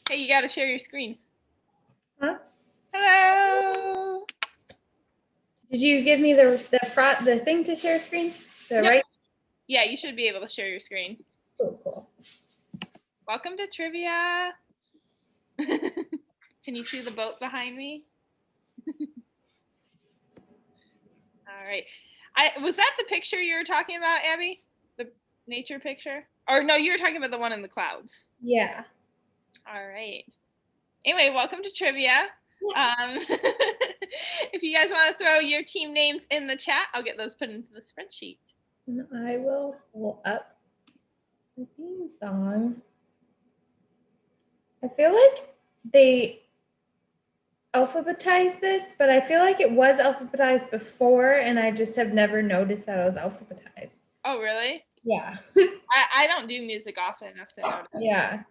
Hey, you gotta share your screen. Huh? Hello. Did you give me the thing to share screen? Yep. Right? Yeah, you should be able to share your screen. Cool. Welcome to trivia. Can you see the boat behind me? All right. Was that the picture you were talking about, Abby? The nature picture? Or no, you were talking about the one in the clouds. Yeah. All right. Anyway, welcome to trivia. If you guys want to throw your team names in the chat, I'll get those put into the spreadsheet. And I will pull up the theme song. I feel like they alphabetized this, but I feel like it was alphabetized before, and I just have never noticed that it was alphabetized. Oh, really? Yeah. I don't do music often enough to notice. Yeah.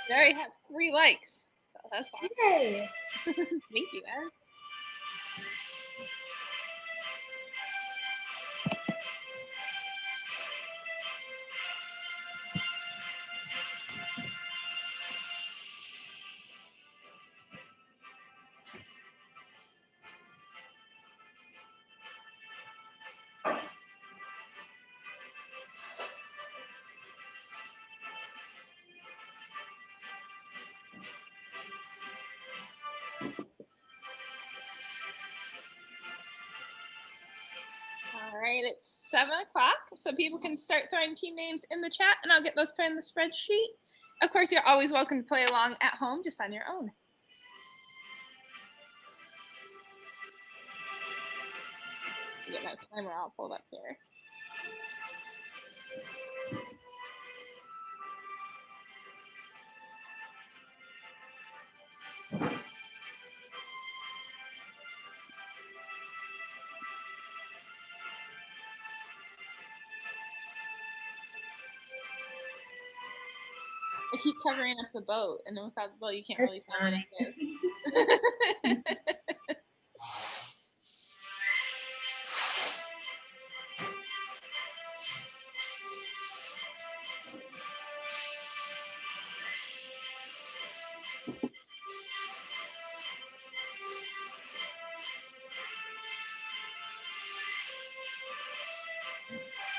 We already have 3 likes. So that's awesome. Yay. Thank you, guys. All right, it's 7 o'clock, so people can start throwing team names in the chat, and I'll get those put in the spreadsheet. Of course, you're always welcome to play along at home, just on your own. Get my timer all pulled up here. I keep covering up the boat, and then without the boat, you can't really tell what it is.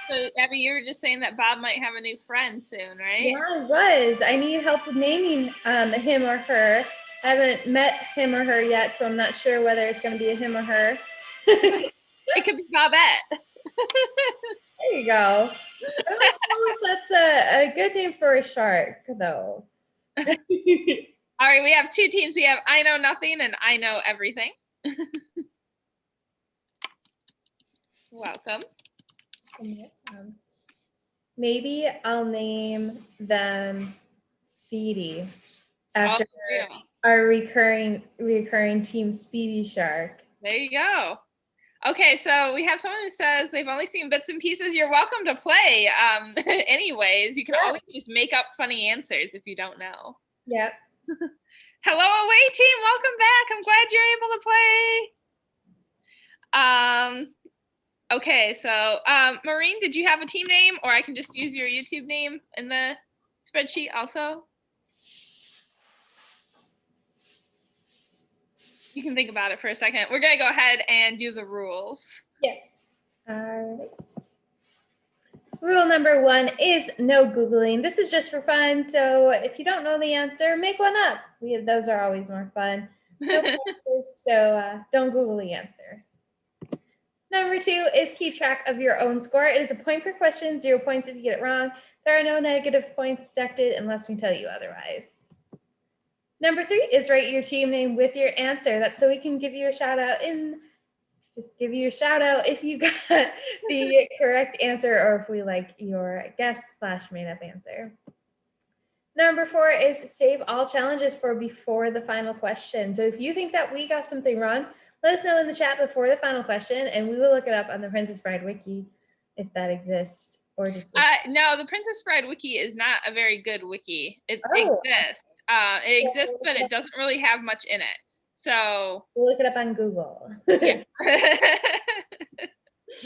So, Abby, you were just saying that Bob might have a new friend soon, right? Yeah, I was. I need help with naming him or her. I haven't met him or her yet, so I'm not sure whether it's going to be a him or her. It could be Bobette. There you go. I don't know if that's a good name for a shark, though. All right, we have 2 teams. We have I Know Nothing and I Know Everything. Welcome. Maybe I'll name them Speedy after our recurring team Speedy Shark. There you go. Okay, so we have someone who says they've only seen bits and pieces. You're welcome to play. Anyways, you can always just make up funny answers if you don't know. Yep. Hello, away team. Welcome back. I'm glad you're able to play. Okay, so Maureen, did you have a team name, or I can just use your YouTube name in the spreadsheet also? You can think about it for a second. We're going to go ahead and do the rules. Yeah. All right. Rule number 1 is no Googling. This is just for fun, so if you don't know the answer, make one up. Those are always more fun. So don't Google the answers. Number 2 is keep track of your own score. It is a point per question, 0 points if you get it wrong. There are no negative points deducted unless we tell you otherwise. Number 3 is write your team name with your answer. That's so we can give you a shout out if you got the correct answer, or if we like your guess/made up answer. Number 4 is save all challenges for before the final question. So if you think that we got something wrong, let us know in the chat before the final question, and we will look it up on the Princess Bride Wiki if that exists, or just? No, the Princess Bride wiki is not a very good wiki. It Oh. exists. It exists, but it doesn't really have much in it. So we'll look it up on Google. Yeah.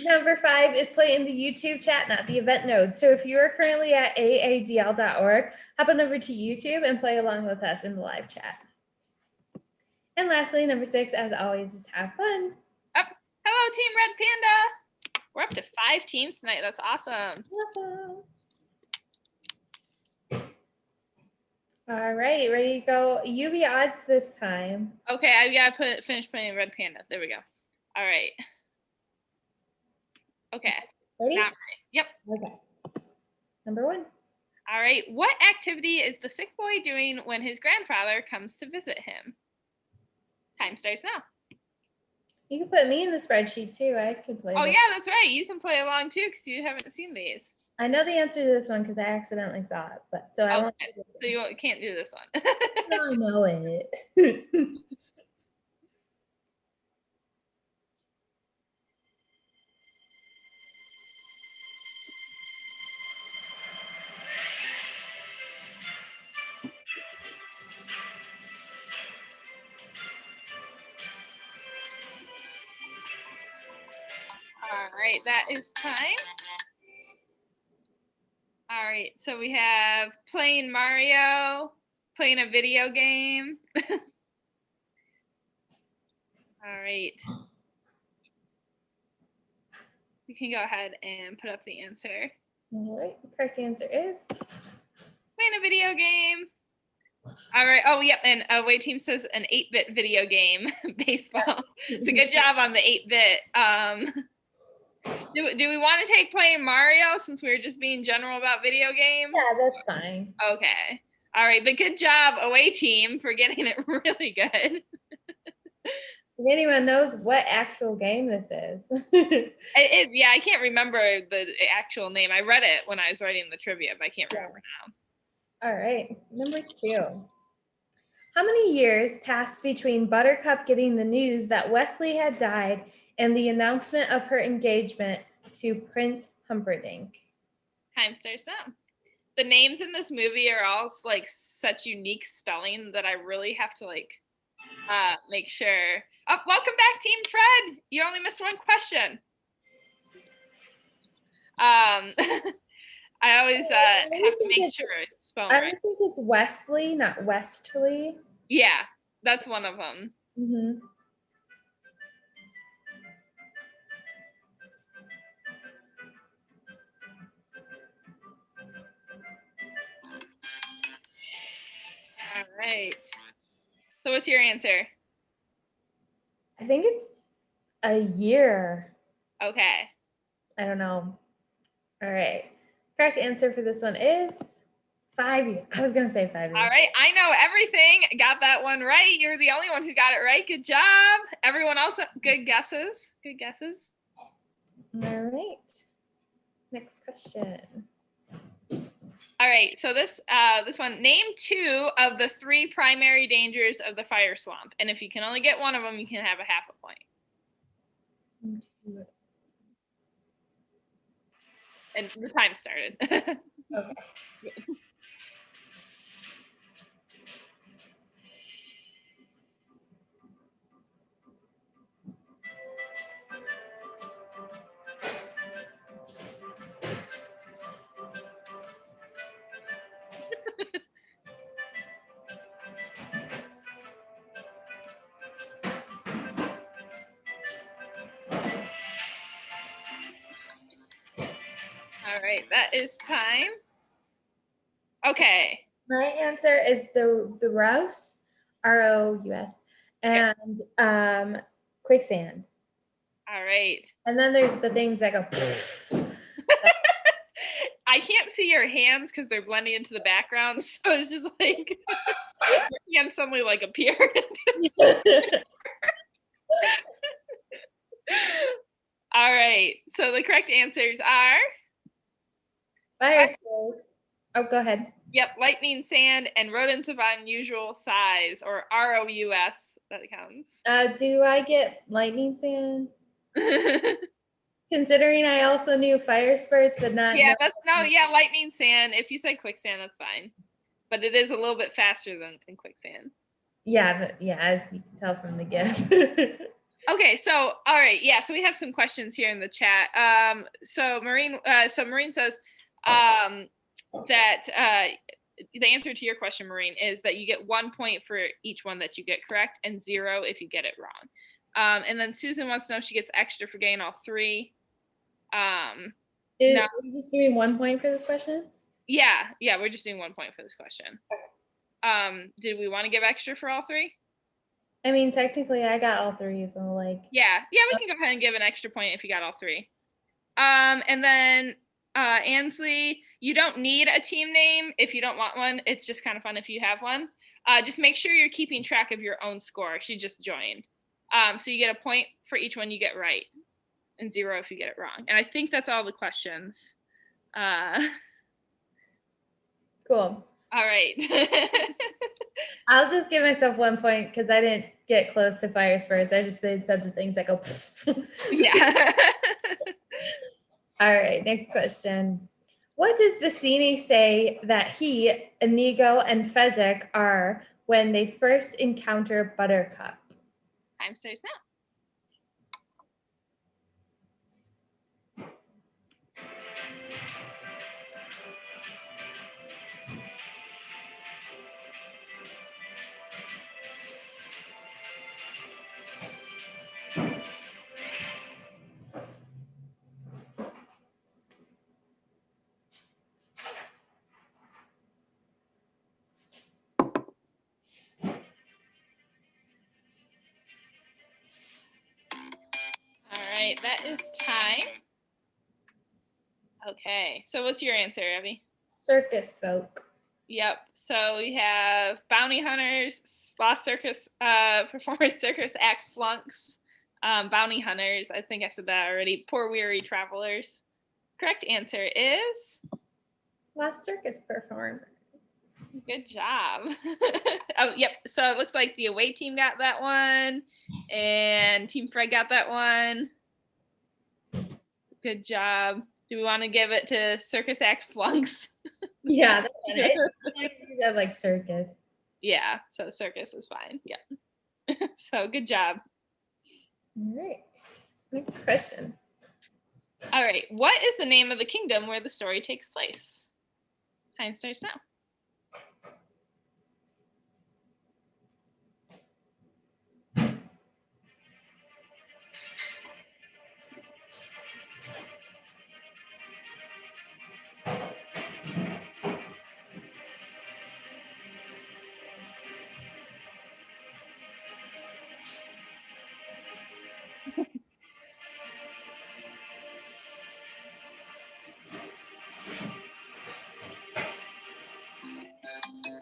Number 5 is play in the YouTube chat, not the event node. So if you are currently at aadl.org, hop on over to YouTube and play along with us in the live chat. And lastly, number 6, as always, is have fun. Hello, Team Red Panda. We're up to 5 teams tonight. That's awesome. Awesome. All right, ready to go? You be odds this time. Okay, I've got to finish playing Red Panda. There we go. All right. Okay. Ready? Now I'm ready. Yep. Okay. Number 1. All right. What activity is the sick boy doing when his grandfather comes to visit him? Time starts now. You can put me in the spreadsheet too. I could play. Oh, yeah, that's right. You can play along too because you haven't seen these. I know the answer to this one because I accidentally saw it, but so I won't. So you can't do this one. No, I know it. All right, that is time. All right, so we have playing Mario, playing a video game. All right. You can go ahead and put up the answer. All right, the correct answer is playing a video game. All right. Oh, yep. And away team says an 8-bit video game, baseball. It's a good job on the 8-bit. Do we want to take playing Mario since we were just being general about video games? Yeah, that's fine. Okay. All right. But good job, away team, for getting it really good. If anyone knows what actual game this is. Yeah, I can't remember the actual name. I read it when I was writing the trivia, but I can't remember now. All right, number 2. How many years passed between Buttercup getting the news that Westley had died and the announcement of her engagement to Prince Humperdinck? Time starts now. The names in this movie are all like such unique spelling that I really have to like make sure. Oh, welcome back, Team Fred. You only missed one question. I always have to make sure it's spelled right. I always think it's Westley, not Westley. Yeah, that's one of them. Mm-hmm. All right. So what's your answer? I think it's a year. Okay. I don't know. All right. Correct answer for this one is 5 years. I was going to say 5 years. All right. I know everything. Got that one right. You're the only one who got it right. Good job. Everyone else, good guesses. Good guesses. All right. Next question. All right. So this one, name 2 of the 3 primary dangers of the fire swamp. And if you can only get one of them, you can have a half a point. And the time started. Okay. All right, that is time. Okay. My answer is the Rouse, R-O-U-S, and quicksand. All right. And then there's the things that go. I can't see your hands because they're blending into the background, so it's just like your hands suddenly like appeared. All right. So the correct answers are Fire spirits. Oh, go ahead. Yep, lightning, sand, and rodents of unusual size, or ROUS. That counts. Do I get lightning sand? Considering I also knew fire spurts, but not. Yeah, that's no, yeah, lightning, sand. If you say quicksand, that's fine. But it is a little bit faster than quicksand. Yeah, yeah, as you can tell from the gift. Okay, so all right, yeah, so we have some questions here in the chat. So Maureen says that the answer to your question, Maureen, is that you get 1 point for each one that you get correct and 0 if you get it wrong. And then Susan wants to know if she gets extra for getting all 3. Are we just doing 1 point for this question? Yeah, we're just doing 1 point for this question. Did we want to give extra for all 3? I mean, technically, I got all 3, so like. Yeah, we can go ahead and give an extra point if you got all 3. And then Ansley, you don't need a team name if you don't want one. It's just kind of fun if you have one. Just make sure you're keeping track of your own score. She just joined. So you get a point for each one you get right and 0 if you get it wrong. And I think that's all the questions. Cool. All right. I'll just give myself 1 point because I didn't get close to fire spurts. I just said the things that go. Yeah. All right, next question. What does Vizzini say that he, Inigo, and Fezzik are when they first encounter Buttercup? Time starts now. All right, that is time. Okay, so what's your answer, Abby? Circus folk. Yep. So we have bounty hunters, lost circus performers, circus act flunks, bounty hunters. I think I said that already. Poor weary travelers. Correct answer is Lost circus performer. Good job. Oh, yep. So it looks like the away team got that one, and Team Fred got that one. Good job. Do we want to give it to Circus Act Flunks? Yeah, that's fine. I like circus. Yeah, so circus is fine. Yeah. So good job. All right. Next question. All right. What is the name of the kingdom where the story takes place? Time starts now.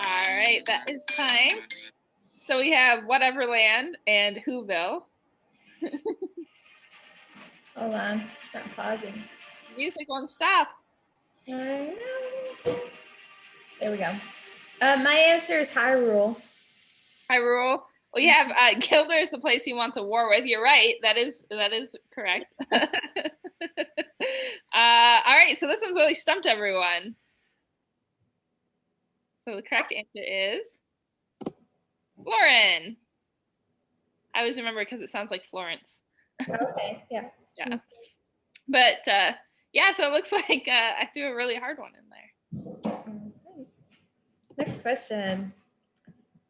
All right, that is time. So we have Whatever Land and Whoville. Hold on, not pausing. Music won't stop. There we go. My answer is Hyrule. Hyrule. We have Gilder is the place he wants a war with. You're right. That is correct. All right. So this one's really stumped everyone. So the correct answer is Florin. I always remember because it sounds like Florence. Okay. Yeah. Yeah. But yeah. So it looks like I threw a really hard one in there. Next question.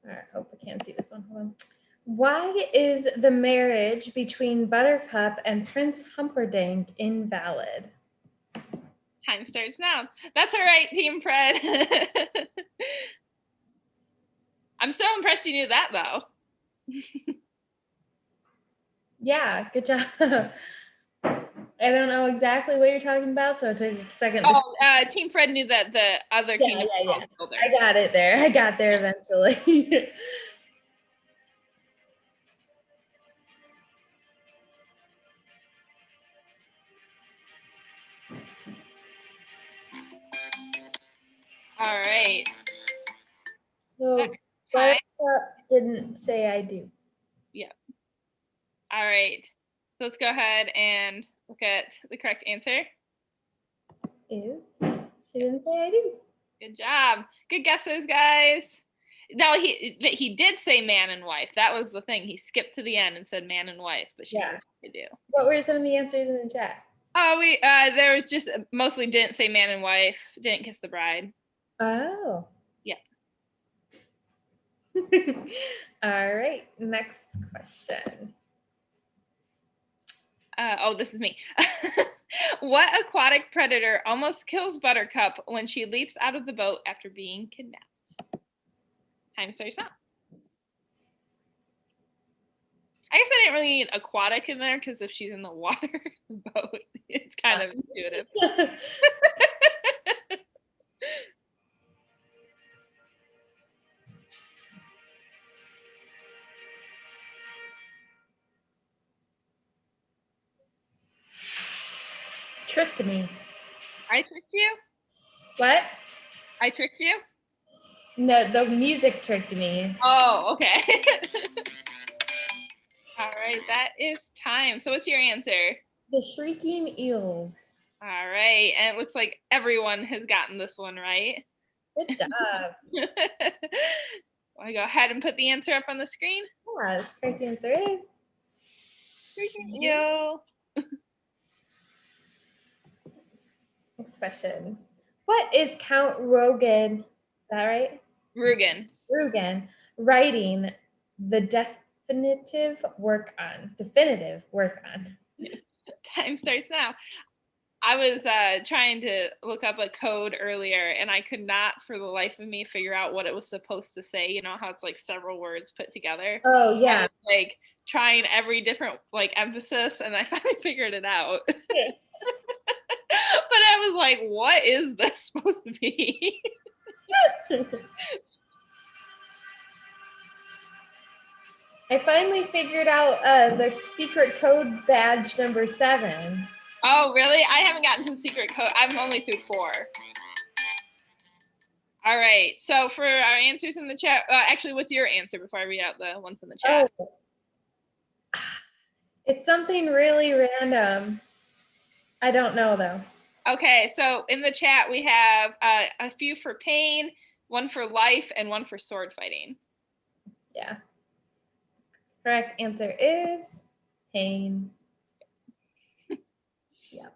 All right, hope I can't see this one. Hold on. Why is the marriage between Buttercup and Prince Humperdinck invalid? Time starts now. That's all right, Team Fred. I'm so impressed you knew that, though. Yeah, good job. I don't know exactly what you're talking about, so it took a second. Oh, Team Fred knew that the other kingdom was older. I got it there. I got there eventually. All right. So Buttercup didn't say I do. Yeah. All right. So let's go ahead and look at the correct answer. Is she didn't say ID. Good job. Good guesses, guys. No, he did say man and wife. That was the thing. He skipped to the end and said man and wife, but she didn't do. What were some of the answers in the chat? Oh, there was just mostly didn't say man and wife, didn't kiss the bride. Oh. Yeah. All right, next question. Oh, this is me. What aquatic predator almost kills Buttercup when she leaps out of the boat after being kidnapped? Time starts now. I guess I didn't really need aquatic in there because if she's in the water, the boat, it's kind of intuitive. Tricked me. I tricked you? What? I tricked you? No, the music tricked me. Oh, okay. All right, that is time. So what's your answer? The Shrieking Eels. All right, and it looks like everyone has gotten this one right. Good job. Want to go ahead and put the answer up on the screen? Yeah, the correct answer is Shrieking eel. Next question. What is Count Rugen? Is that right? Rugen. Rugen writing the definitive work on. Time starts now. I was trying to look up a code earlier, and I could not, for the life of me, figure out what it was supposed to say. You know how it's like several words put together. Oh yeah. I was, like trying every different like emphasis, and I finally figured it out. But I was like, "What is this supposed to be?" I finally figured out the secret code badge number 7. Oh, really? I haven't gotten to the secret code. I'm only through 4. All right. So for our answers in the chat, actually, what's your answer before I read out the ones in the chat? Oh. It's something really random. I don't know, though. Okay. So in the chat, we have a few for pain, one for life, and one for sword fighting. Yeah. Correct answer is pain. Yeah.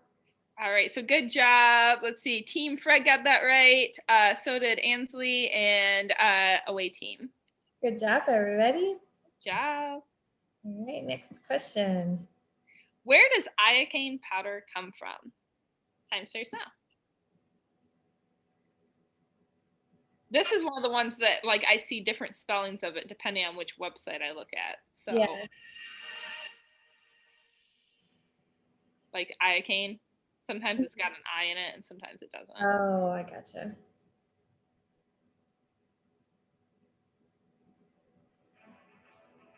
All right. So good job. Let's see. Team Fred got that right. So did Ansley and away team. Good job, everybody. Good job. All right. Next question. Where does iocane powder come from? Time starts now. This is one of the ones that like I see different spellings of it depending on which website I look at. So Yeah. like iocane, sometimes it's got an I in it and sometimes it doesn't. Oh, I gotcha.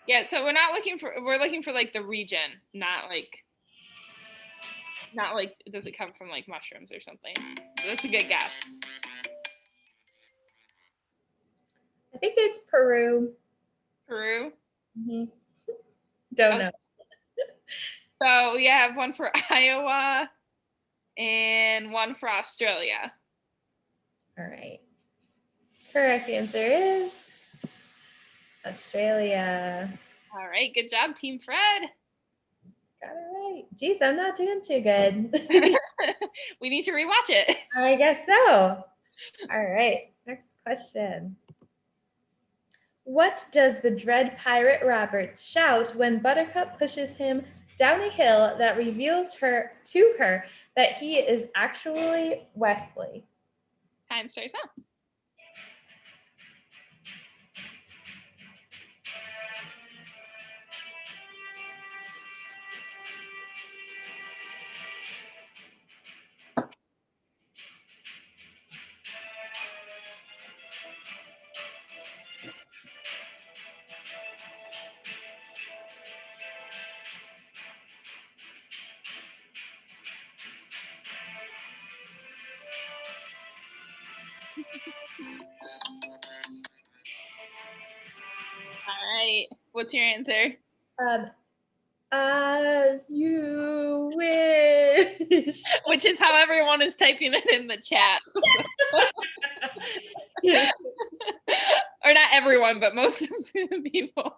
Yeah, so we're looking for like the region, not like does it come from like mushrooms or something? That's a good guess. I think it's Peru. Peru? Mm-hmm. Don't know. So we have one for Iowa and one for Australia. All right. Correct answer is Australia. All right, good job, Team Fred. Got it right. Geez, I'm not doing too good. We need to rewatch it. I guess so. All right, next question. What does the dread pirate Roberts shout when Buttercup pushes him down a hill that reveals to her that he is actually Westley? Time starts now. All right. What's your answer? As you wish. Which is how everyone is typing it in the chat. Or not everyone, but most of the people.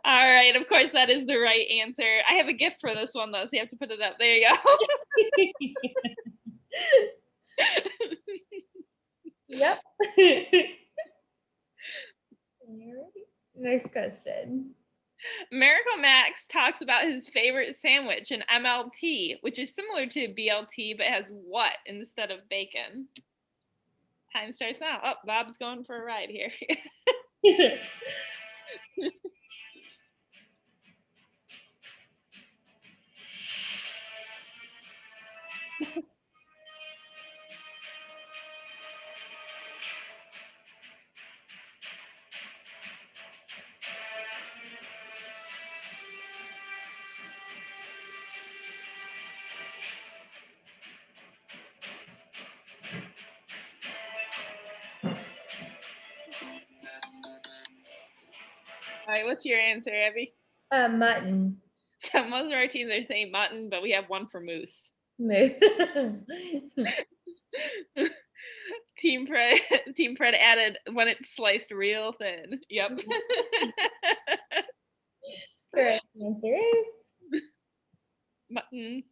All right, of course that is the right answer. I have a gift for this one though, so you have to put it up. There you go. Yep. Next question. Miracle Max talks about his favorite sandwich, an MLT, which is similar to BLT, but has what instead of bacon? Time starts now. Oh, Bob's going for a ride here. All right, what's your answer, Abby? Mutton. So most of our teams are saying mutton, but we have one for moose. Moose. Team Fred added when it's sliced real thin. Yep. Correct answer is mutton.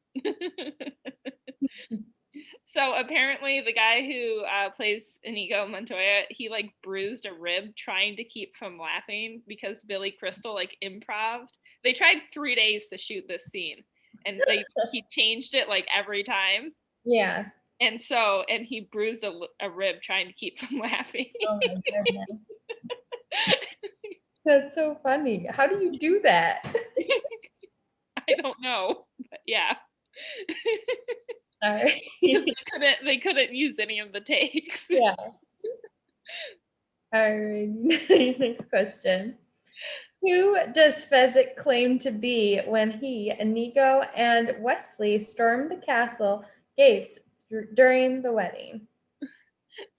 So apparently the guy who plays Inigo Montoya, he like bruised a rib trying to keep from laughing because Billy Crystal like improved. They tried 3 days to shoot this scene and he changed it like every time. Yeah. And he bruised a rib trying to keep from laughing. Oh my goodness. That's so funny. How do you do that? I don't know, but yeah. All right. They couldn't use any of the takes. Yeah. All right. Next question. Who does Fezzik claim to be when he, Inigo, and Westley stormed the castle gates during the wedding?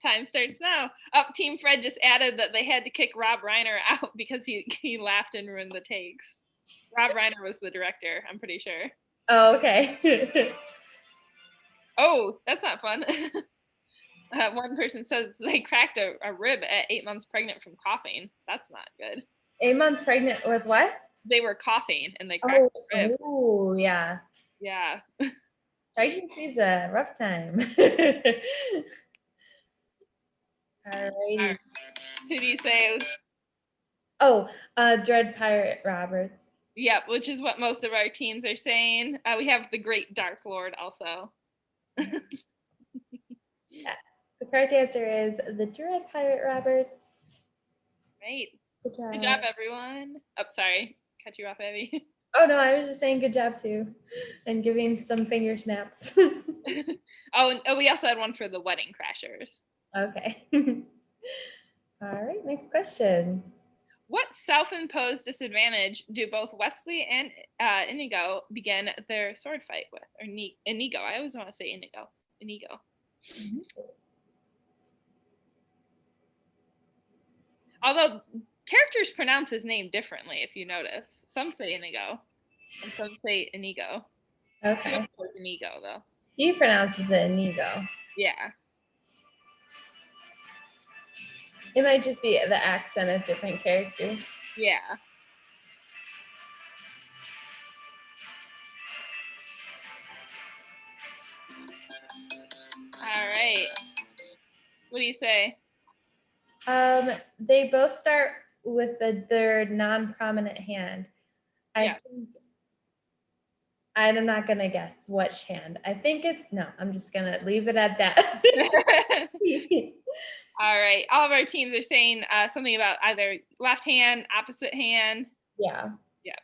Time starts now. Team Fred just added that they had to kick Rob Reiner out because he laughed and ruined the takes. Rob Reiner was the director, I'm pretty sure. Oh, okay. Oh, that's not fun. One person says they cracked a rib at 8 months pregnant from coughing. That's not good. 8 months pregnant with what? They were coughing and they cracked the rib. Oh, yeah. Yeah. Pregnancy's a rough time. All righty. Who do you say? Oh, Dread Pirate Roberts. Yep, which is what most of our teams are saying. We have the Great Dark Lord also. Yeah. The correct answer is the Dread Pirate Roberts. Right. Good job. Good job, everyone. Oh, sorry. Cut you off, Abby. Oh, no, I was just saying good job, too. And giving some finger snaps. Oh, we also had one for the Wedding Crashers. Okay. All right, next question. What self-imposed disadvantage do both Westley and Inigo begin their sword fight with? Or Inigo. I always want to say Inigo. Inigo. Mm-hmm. Although characters pronounce his name differently, if you notice. Some say Inigo, and some say Inigo. Okay. Inigo, though. He pronounces it Inigo. Yeah. It might just be the accent of different characters. Yeah. All right. What do you say? They both start with their non-prominent hand. I think I'm not gonna guess which hand. I think I'm just gonna leave it at that. All right. All of our teams are saying something about either left hand, opposite hand. Yeah. Yeah.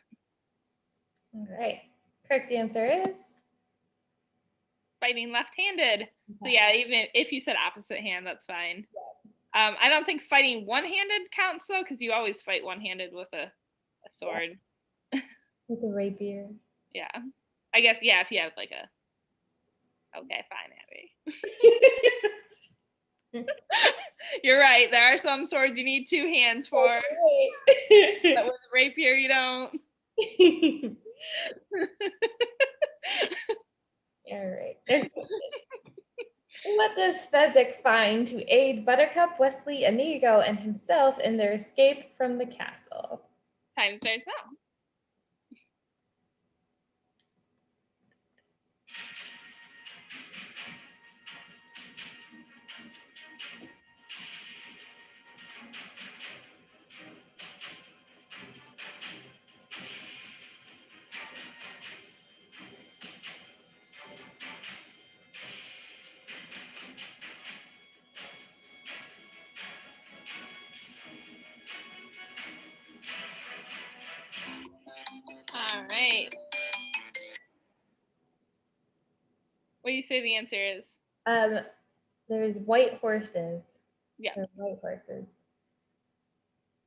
All right. Correct answer is fighting left-handed. Okay. So yeah, even if you said opposite hand, that's fine. Yeah. I don't think fighting one-handed counts though, because you always fight one-handed with a sword. Yeah. With a rapier. Yeah. I guess, yeah, if you have like a... Okay, fine, Abby. You're right. There are some swords you need 2 hands for, Right. but with a rapier you don't. All right. Next question. What does Fezzik find to aid Buttercup, Westley, Inigo, and himself in their escape from the castle? Time starts now. All right. What do you say the answer is? There's white horses. Yeah. They're white horses.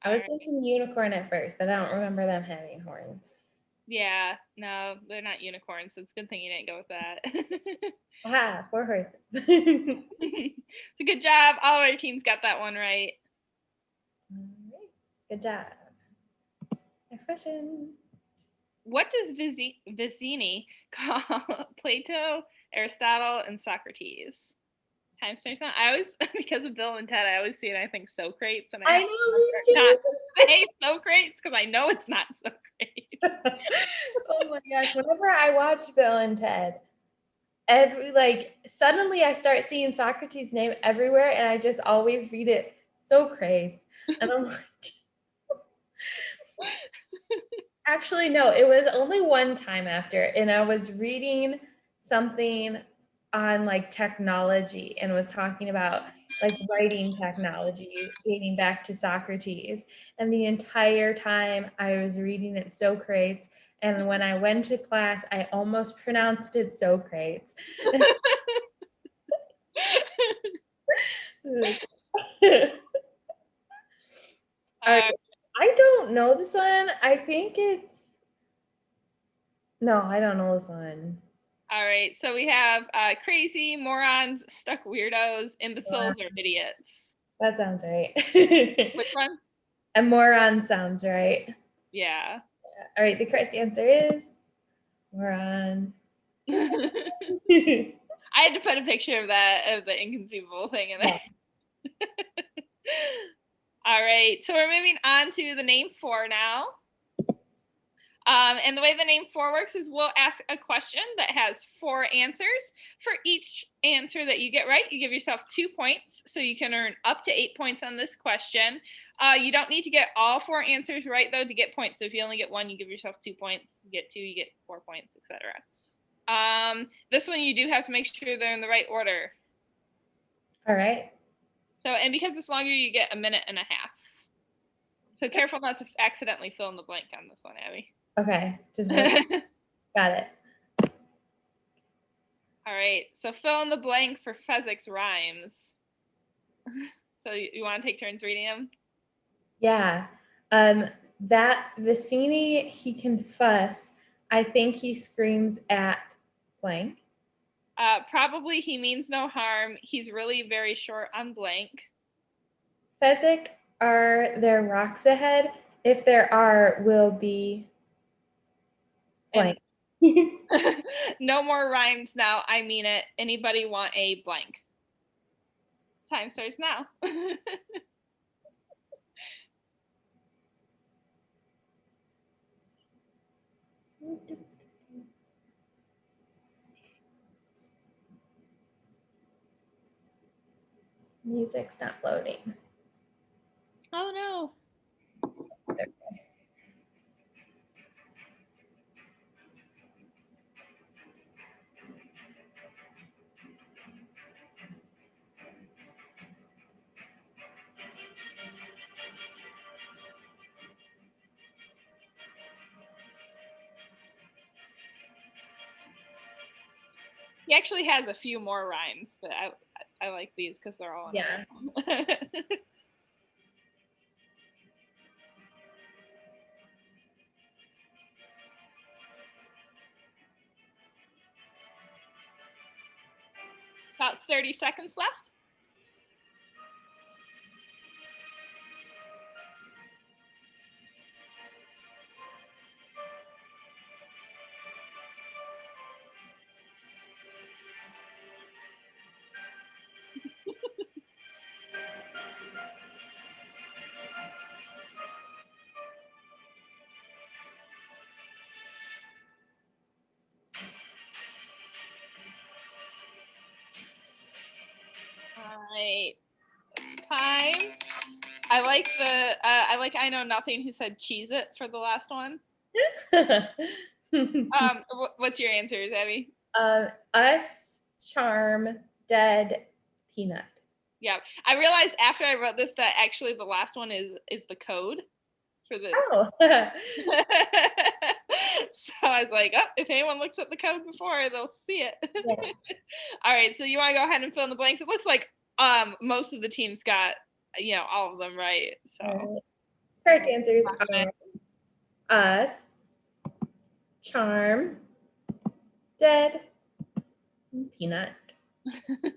I All was right. thinking unicorn at first, but I don't remember them having horns. Yeah, no, they're not unicorns, so it's a good thing you didn't go with that. Aha, 4 horses. So good job. All of our teams got that one right. All right. Good job. Next question. What does Vizzini call Plato, Aristotle, and Socrates? Time starts now. I always, because of Bill and Ted, I always see it. I think Socrates, and I know, me not too. say Socrates because I know it's not Socrates. Oh my gosh, whenever I watch Bill and Ted, suddenly I start seeing Socrates' name everywhere, and I just always read it Socrates. And I'm like, actually, no, it was only one time after, and I was reading something on like technology and was talking about like writing technology dating back to Socrates. And the entire time I was reading it Socrates. And when I went to class, I almost pronounced it Socrates. I don't know this one. I think it's no, I don't know this one. All right, so we have crazy, morons, stuck weirdos, imbeciles, or idiots. That sounds right. Which one? A moron sounds right. Yeah. All right, the correct answer is moron. I had to put a picture of that, of the inconceivable thing in there. Yeah. All right, so we're moving on to the name for now. And the way the name for works is we'll ask a question that has 4 answers. For each answer that you get right, you give yourself 2 points. So you can earn up to 8 points on this question. You don't need to get all 4 answers right, though, to get points. So if you only get 1, you give yourself 2 points. You get 2, you get 4 points, etc. This one, you do have to make sure they're in the right order. All right. So, and because it's longer, you get 1.5 minutes. So careful not to accidentally fill in the blank on this one, Abby. Okay, just got it. All right, so fill in the blank for Fezzik's rhymes. So you want to take turns reading them? Yeah. That Vizzini, he can fuss. I think he screams at blank. Probably he means no harm. He's really very short on blank. Fezzik, are there rocks ahead? If there are, will be blank. No more rhymes now. I mean it. Anybody want a blank? Time starts now. Music's not loading. Oh no. He actually has a few more rhymes, but I like these because they're all in Yeah. About 30 seconds left. right. It's time. I know nothing who said cheese it for the last one. What's your answers, Abby? Us, charm, dead, peanut. Yeah, I realized after I wrote this that actually the last one is the code for the. Oh. So I was like, oh, if anyone looks at the code before, they'll see it. Yeah. All right, so you want to go ahead and fill in the blanks? It looks like most of the teams got all of them right. So Right. Correct answers are us, charm, dead, and peanut. Good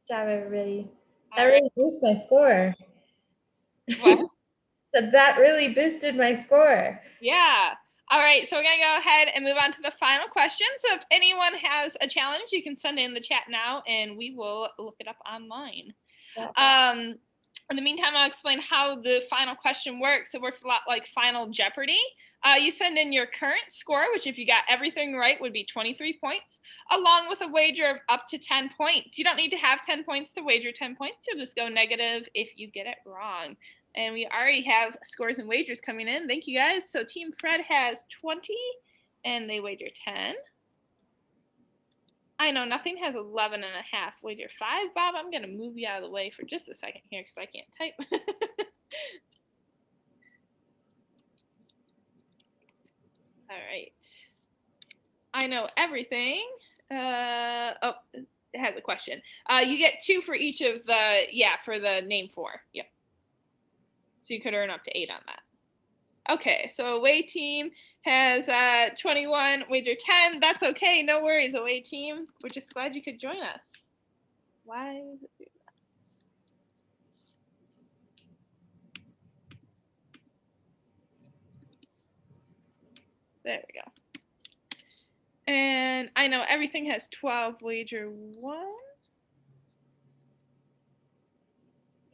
job, everybody. That really boosted my score. What? So that really boosted my score. Yeah. All right, so we're going to go ahead and move on to the final question. So if anyone has a challenge, you can send it in the chat now, and we will look it up online. Yeah. In the meantime, I'll explain how the final question works. It works a lot like Final Jeopardy. You send in your current score, which if you got everything right would be 23 points, along with a wager of up to 10 points. You don't need to have 10 points to wager 10 points. You'll just go negative if you get it wrong. And we already have scores and wagers coming in. Thank you, guys. So Team Fred has 20, and they wager 10. I know nothing has 11 and a half. Wager 5. Bob, I'm going to move you out of the way for just a second here because I can't type. All right. I know everything. Oh, it has a question. You get 2 for each of the, for the name 4. Yep. So you could earn up to 8 on that. Okay, so away team has 21, wager 10. That's okay, no worries, away team. We're just glad you could join us. Why is it doing that? There we go. And I know everything has 12, wager 1.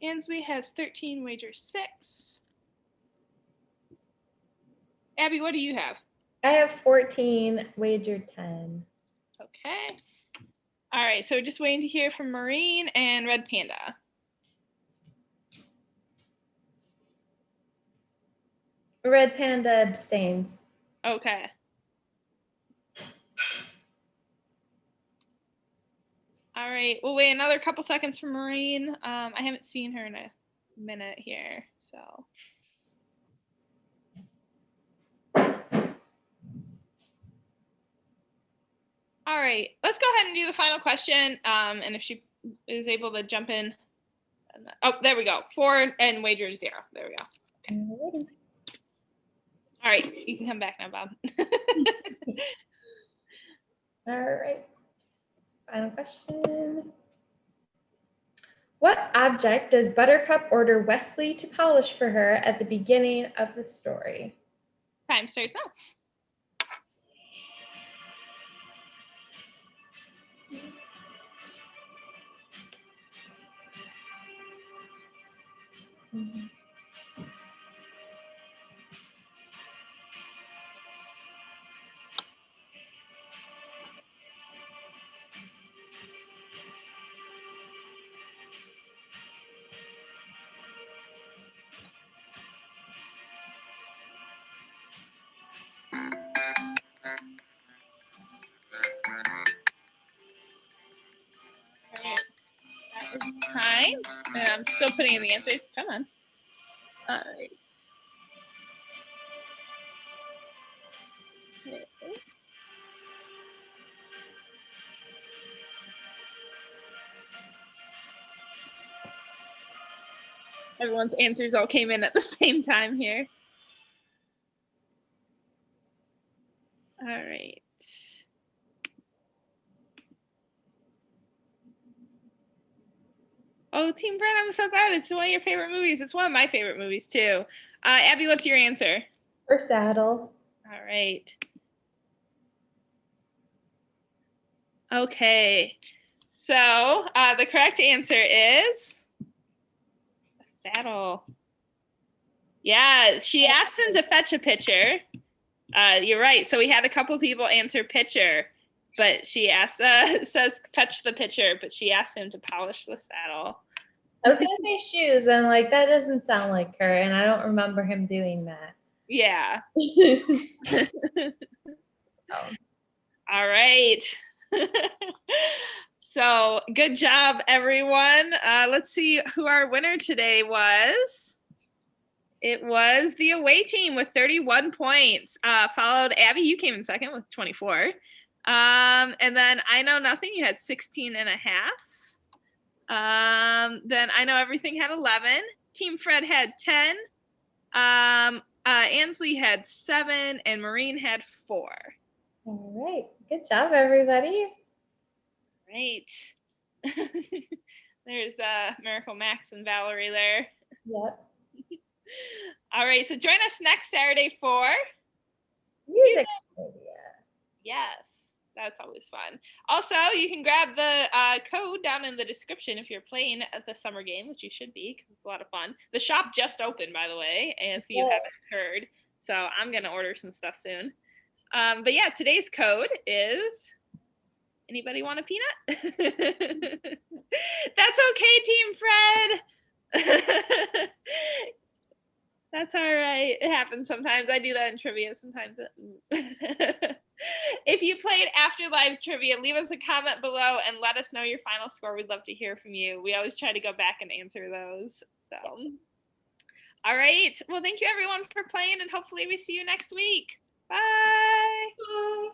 Ansley has 13, wager 6. Abby, what do you have? I have 14, wager 10. Okay. All right, so just waiting to hear from Marine and Red Panda. Red Panda abstains. Okay. All right, we'll wait another couple seconds for Marine. I haven't seen her in a minute here, so. All right, let's go ahead and do the final question. And if she is able to jump in. Oh, there we go. 4 and wager 0. There we go. Okay. All right, you can come back now, Bob. All right. Final question. What object does Buttercup order Westley to polish for her at the beginning of the story? Time starts now. Mm-hmm. Time. And I'm still putting in the answers. Come on. All right. Everyone's answers all came in at the same time here. All right. Oh, Team Brent, I'm so glad. It's one of your favorite movies. It's one of my favorite movies, too. Abby, what's your answer? Aristotle. All right. Okay. So the correct answer is a saddle. Yeah, she asked him to fetch a pitcher. You're right. So we had a couple people answer pitcher. but she asked, says fetch the pitcher, but she asked him to polish the saddle. I was gonna say shoes. I'm like, that doesn't sound like her, and I don't remember him doing that. Yeah. Oh. All right. So good job, everyone. Let's see who our winner today was. It was the away team with 31 points. Followed Abby, you came in second with 24. And then I Know Nothing, you had 16 and a half. Then I Know Everything had 11. Team Fred had 10. Ansley had 7, and Maureen had 4. All right. Good job, everybody. Right. There's Miracle Max and Valerie there. Yep. All right, so join us next Saturday for Music. Yes, that's always fun. Also, you can grab the code down in the description if you're playing at the summer game, which you should be because it's a lot of fun. The shop just opened, by the way, if you haven't heard. So I'm going to order some stuff soon. But yeah, today's code is... Anybody want a peanut? That's okay, Team Fred. That's all right. It happens sometimes. I do that in trivia sometimes. If you played Afterlife Trivia, leave us a comment below and let us know your final score. We'd love to hear from you. We always try to go back and answer those. So, all right. Well, thank you everyone for playing, and hopefully we see you next week. Bye. Bye.